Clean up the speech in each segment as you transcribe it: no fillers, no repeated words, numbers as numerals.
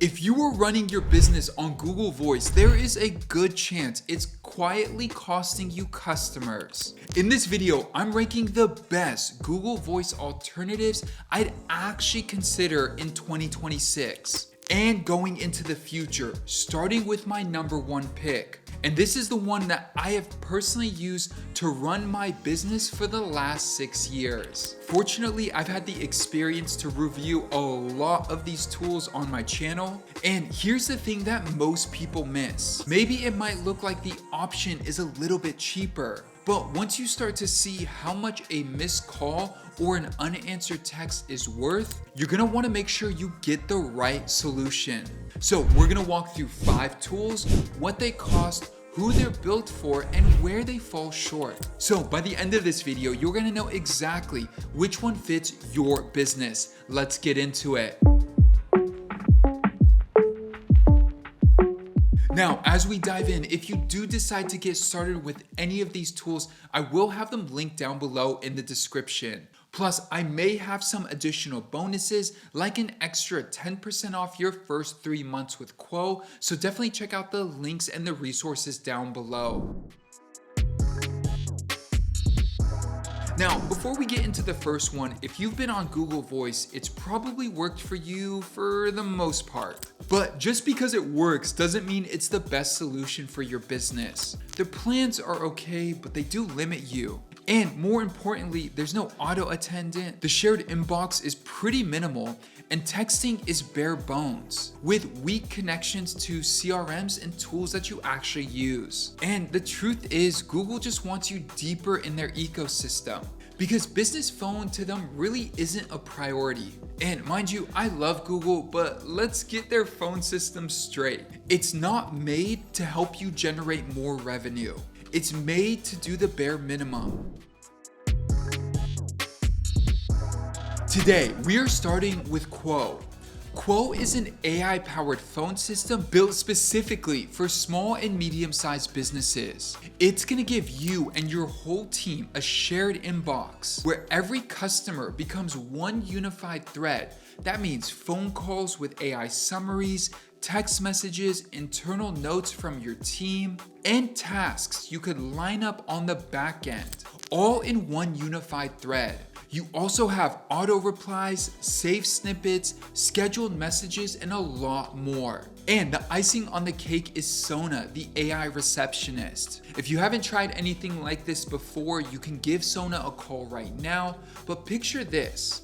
If you are running your business on Google Voice, there is a good chance it's quietly costing you customers. In this video, I'm ranking the best Google Voice alternatives I'd actually consider in 2026 and going into the future, starting with my number one pick. And this is the one that I have personally used to run my business for the last 6 years. Fortunately, I've had the experience to review a lot of these tools on my channel. And here's the thing that most people miss. Maybe it might look like the option is a little bit cheaper, but once you start to see how much a missed call or an unanswered text is worth, you're gonna wanna make sure you get the right solution. So we're gonna walk through 5 tools, what they cost, who they're built for, and where they fall short. So by the end of this video, you're gonna know exactly which one fits your business. Let's get into it. Now, as we dive in, if you do decide to get started with any of these tools, I will have them linked down below in the description. Plus, I may have some additional bonuses, like an extra 10% off your first 3 months with Quo, so definitely check out the links and the resources down below. Now, before we get into the first one, if you've been on Google Voice, it's probably worked for you for the most part. But just because it works doesn't mean it's the best solution for your business. The plans are okay, but they do limit you. And more importantly, there's no auto attendant, the shared inbox is pretty minimal, and texting is bare bones, with weak connections to CRMs and tools that you actually use. And the truth is, Google just wants you deeper in their ecosystem, because business phone to them really isn't a priority. And mind you, I love Google, but let's get their phone system straight. It's not made to help you generate more revenue. It's made to do the bare minimum. Today, we are starting with Quo. Quo is an AI-powered phone system built specifically for small and medium-sized businesses. It's gonna give you and your whole team a shared inbox where every customer becomes one unified thread. That means phone calls with AI summaries, text messages, internal notes from your team, and tasks you could line up on the back end, all in one unified thread. You also have auto replies, saved snippets, scheduled messages, and a lot more. And the icing on the cake is Sona, the AI Receptionist. If you haven't tried anything like this before, you can give Sona a call right now, but picture this.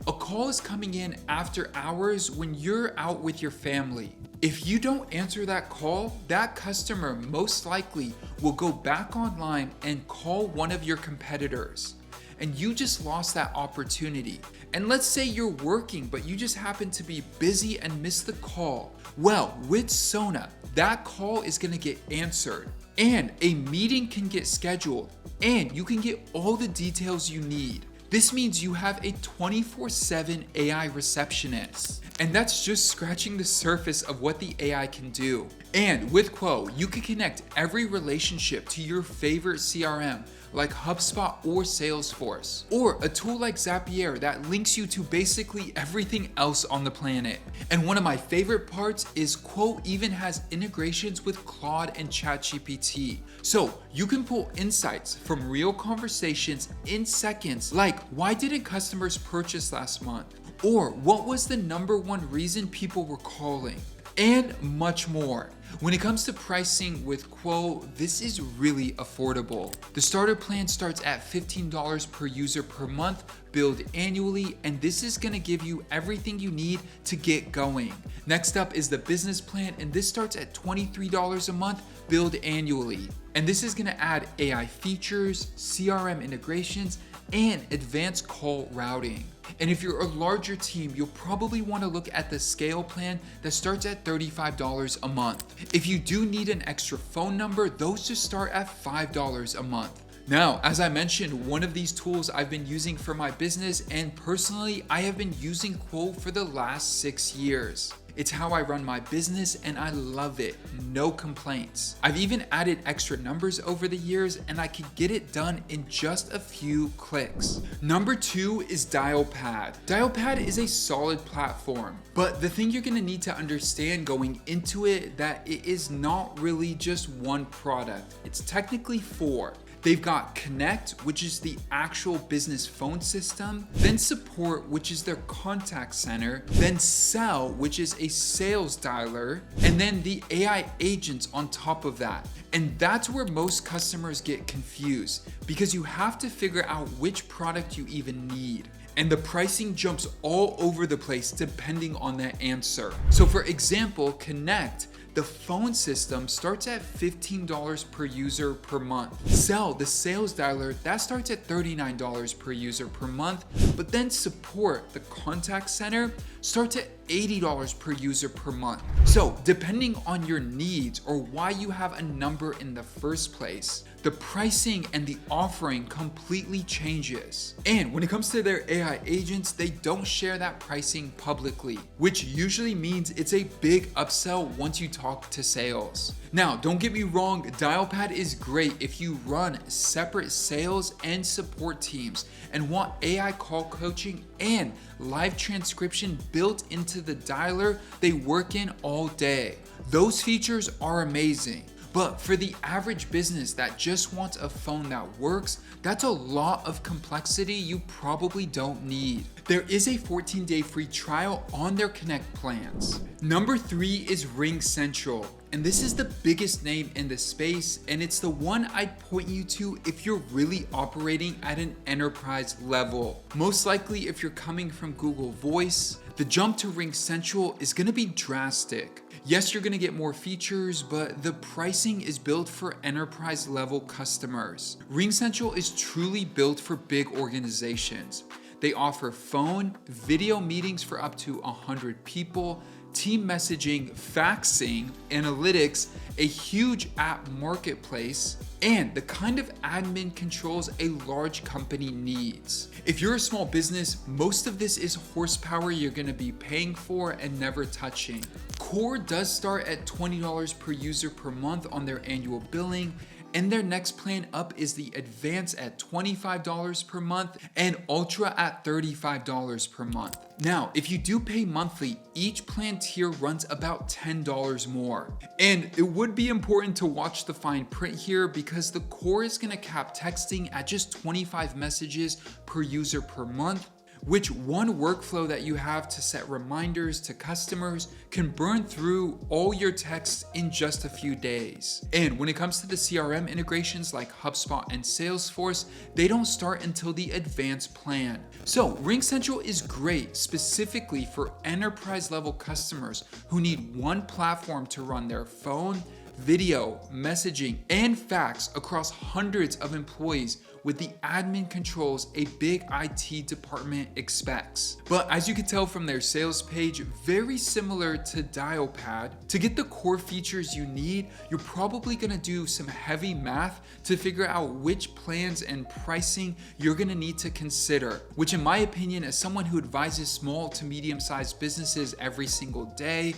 A call is coming in after hours when you're out with your family. If you don't answer that call, that customer most likely will go back online and call one of your competitors. And you just lost that opportunity. And let's say you're working, but you just happen to be busy and missed the call. Well, with Sona, that call is gonna get answered, and a meeting can get scheduled, and you can get all the details you need. This means you have a 24/7 AI receptionist. And that's just scratching the surface of what the AI can do. And with Quo, you can connect every relationship to your favorite CRM, like HubSpot or Salesforce, or a tool like Zapier that links you to basically everything else on the planet. And one of my favorite parts is Quo even has integrations with Claude and ChatGPT. So you can pull insights from real conversations in seconds, like why didn't customers purchase last month? Or what was the number one reason people were calling? And much more. When it comes to pricing with Quo, this is really affordable. The starter plan starts at $15 per user per month, billed annually, and this is gonna give you everything you need to get going. Next up is the business plan, and this starts at $23 a month, billed annually. And this is gonna add AI features, CRM integrations, and advanced call routing. And if you're a larger team, you'll probably want to look at the scale plan that starts at $35 a month. If you do need an extra phone number, those just start at $5 a month. Now, as I mentioned, one of these tools I've been using for my business, and personally, I have been using Quo for the last 6 years. It's how I run my business and I love it. No complaints. I've even added extra numbers over the years and I could get it done in just a few clicks. Number 2 is Dialpad. Dialpad is a solid platform, but the thing you're gonna need to understand going into it that it is not really just one product. It's technically 4. They've got Connect, which is the actual business phone system, then Support, which is their contact center, then Sell, which is a sales dialer, and then the AI agents on top of that. And that's where most customers get confused because you have to figure out which product you even need. And the pricing jumps all over the place depending on that answer. So for example, Connect, the phone system, starts at $15 per user per month. Sell, the sales dialer, that starts at $39 per user per month. But then Support, the contact center, starts at $80 per user per month. So depending on your needs or why you have a number in the first place, the pricing and the offering completely changes. And when it comes to their AI agents, they don't share that pricing publicly, which usually means it's a big upsell once you talk to sales. Now, don't get me wrong, Dialpad is great if you run separate sales and support teams and want AI call coaching and live transcription built into the dialer they work in all day. Those features are amazing. But for the average business that just wants a phone that works, that's a lot of complexity you probably don't need. There is a 14-day free trial on their Connect plans. Number 3 is RingCentral. And this is the biggest name in the space, and it's the one I'd point you to if you're really operating at an enterprise level. Most likely if you're coming from Google Voice, the jump to RingCentral is gonna be drastic. Yes, you're gonna get more features, but the pricing is built for enterprise level customers. RingCentral is truly built for big organizations. They offer phone, video meetings for up to 100 people, team messaging, faxing, analytics, a huge app marketplace, and the kind of admin controls a large company needs. If you're a small business, most of this is horsepower you're gonna be paying for and never touching. Core does start at $20 per user per month on their annual billing, and their next plan up is the Advanced at $25 per month and Ultra at $35 per month. Now, if you do pay monthly, each plan tier runs about $10 more. And it would be important to watch the fine print here because the Core is gonna cap texting at just 25 messages per user per month, which one workflow that you have to set reminders to customers can burn through all your texts in just a few days. And when it comes to the CRM integrations like HubSpot and Salesforce, they don't start until the advanced plan. So RingCentral is great specifically for enterprise level customers who need one platform to run their phone, video, messaging, and fax across hundreds of employees with the admin controls a big IT department expects. But as you can tell from their sales page, very similar to Dialpad, to get the core features you need, you're probably gonna do some heavy math to figure out which plans and pricing you're gonna need to consider, which in my opinion, as someone who advises small to medium-sized businesses every single day,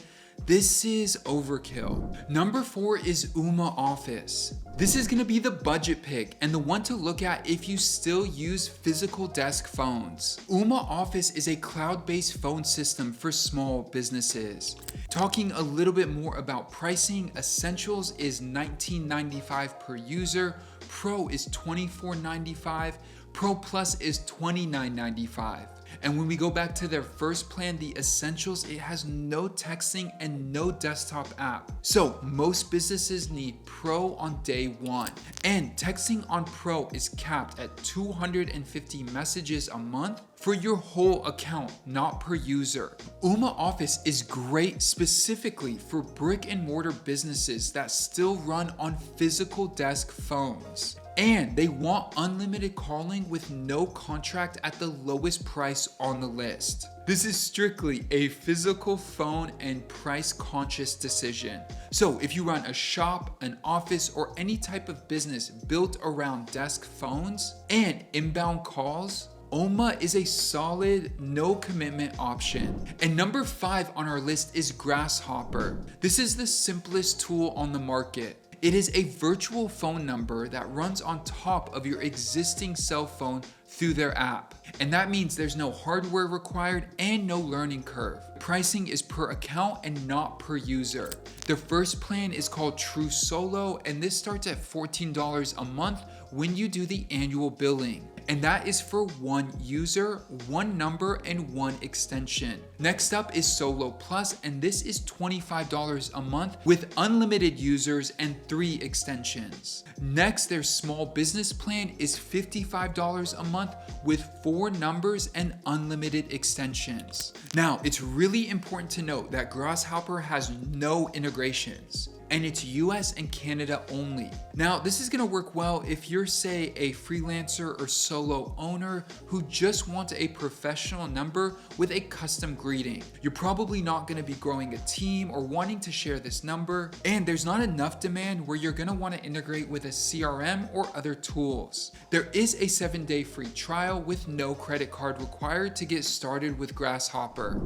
this is overkill. Number 4 is Ooma Office. This is gonna be the budget pick and the one to look at if you still use physical desk phones. Ooma Office is a cloud-based phone system for small businesses. Talking a little bit more about pricing, Essentials is $19.95 per user, Pro is $24.95, Pro Plus is $29.95. And when we go back to their first plan, the Essentials, it has no texting and no desktop app. So most businesses need Pro on day one. And texting on Pro is capped at 250 messages a month for your whole account, not per user. Ooma Office is great specifically for brick and mortar businesses that still run on physical desk phones. And they want unlimited calling with no contract at the lowest price on the list. This is strictly a physical phone and price conscious decision. So if you run a shop, an office, or any type of business built around desk phones and inbound calls, Ooma is a solid, no commitment option. And number 5 on our list is Grasshopper. This is the simplest tool on the market. It is a virtual phone number that runs on top of your existing cell phone through their app. And that means there's no hardware required and no learning curve. Pricing is per account and not per user. Their first plan is called True Solo, and this starts at $14 a month when you do the annual billing. And that is for one user, one number, and one extension. Next up is Solo Plus, and this is $25 a month with unlimited users and 3 extensions. Next, their small business plan is $55 a month with 4 numbers and unlimited extensions. Now, it's really important to note that Grasshopper has no integrations, and it's US and Canada only. Now, this is gonna work well if you're, say, a freelancer or solo owner who just wants a professional number with a custom greeting. You're probably not gonna be growing a team or wanting to share this number, and there's not enough demand where you're gonna wanna integrate with a CRM or other tools. There is a 7-day free trial with no credit card required to get started with Grasshopper.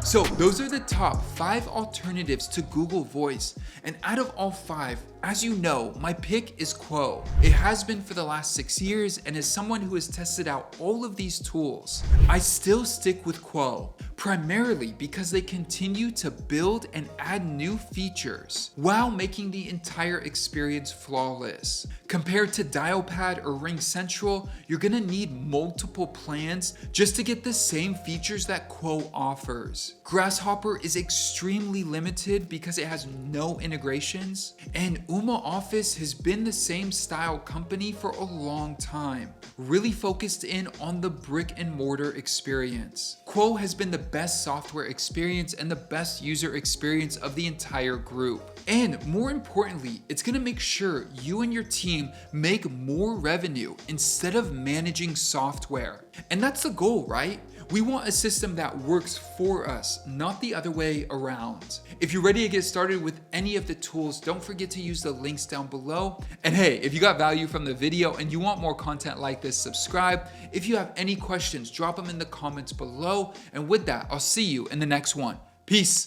So those are the top 5 alternatives to Google Voice. And out of all 5, as you know, my pick is Quo. It has been for the last 6 years, and as someone who has tested out all of these tools, I still stick with Quo, primarily because they continue to build and add new features while making the entire experience flawless. Compared to Dialpad or RingCentral, you're gonna need multiple plans just to get the same features that Quo offers. Grasshopper is extremely limited because it has no integrations, and Ooma Office has been the same style company for a long time, really focused in on the brick and mortar experience. Quo has been the best software experience and the best user experience of the entire group. And more importantly, it's gonna make sure you and your team make more revenue instead of managing software. And that's the goal, right? We want a system that works for us, not the other way around. If you're ready to get started with any of the tools, don't forget to use the links down below. And hey, if you got value from the video and you want more content like this, subscribe. If you have any questions, drop them in the comments below. And with that, I'll see you in the next one. Peace.